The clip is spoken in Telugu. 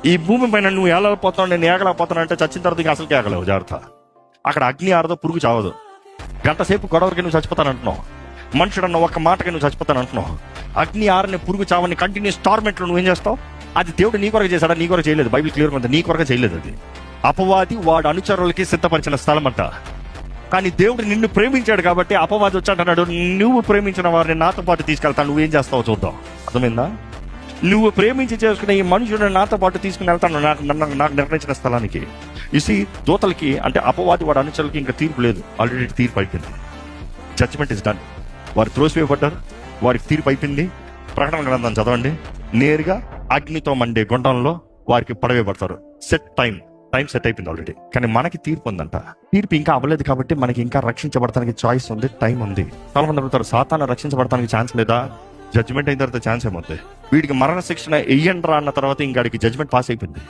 ఈ భూమి పైన నువ్వు ఏగలేకపోతావు, నేను ఏగలేకపోతాను అంటే చచ్చిన తర్వాత ఇంకా అసలుకి ఏగలేవు. జాగ్రత్త. అక్కడ అగ్ని ఆరదో, పురుగు చావదు. గంట సేపు గొడవకి నువ్వు చచ్చిపోతాను అంటున్నావు. మనుషుడన్న ఒక్క మాటకి నువ్వు చచ్చిపోతాను అంటున్నావు. అగ్ని ఆరని, పురుగు చావని కంటిన్యూస్ టార్మెంట్లో నువ్వేం చేస్తావు? అది దేవుడు నీ కొరకు చేశాడా? నీ కొరకు చేయలేదు. బైబిల్ క్లియర్గా ఉంది, నీ కొరకు చేయలేదు. అది అపవాది వాడు అనుచరులకి సిద్ధపరిచిన స్థలం అంట. కానీ దేవుడు నిన్ను ప్రేమించాడు కాబట్టి అపవాది వచ్చాడన్నాడు, నువ్వు ప్రేమించిన వారిని నాతో పాటు తీసుకెళ్తాను, నువ్వేం చేస్తావో చూద్దాం. అర్థమైందా? నువ్వు ప్రేమించి చేసుకునే ఈ మనుషులను నాతో పాటు తీసుకుని వెళ్తాను నాకు నిర్ణయించిన స్థలానికి. ఇసి దూతలకి అంటే అపవాది వాడు అనుచరులకి ఇంకా తీర్పు లేదు. ఆల్రెడీ తీర్పు అయిపోయింది. Judgement is done. వారు త్రోసివేయబడ్డారు, వారికి తీర్పు అయిపోయింది. ప్రకటన గ్రంథం చదవండి. నేరుగా అగ్నితో మండే గుండంలో వారికి పడవేయబడతారు. టైం సెట్ అయిపోయింది ఆల్రెడీ. కానీ మనకి తీర్పు ఉందంట. తీర్పు ఇంకా అవ్వలేదు కాబట్టి మనకి ఇంకా రక్షించబడటానికి చాయిస్ ఉంది, టైం ఉంది. చాలా మంది అడుగుతారు, సాతాను రక్షించబడటానికి ఛాన్స్ లేదా? జడ్జ్మెంట్ అయిన తర్వాత ఛాన్స్ ఏముంది? వీడికి మరణ శిక్షణ వెయ్యండ్రా అన్న తర్వాత ఇంకా జడ్జ్మెంట్ పాస్ అయిపోయింది.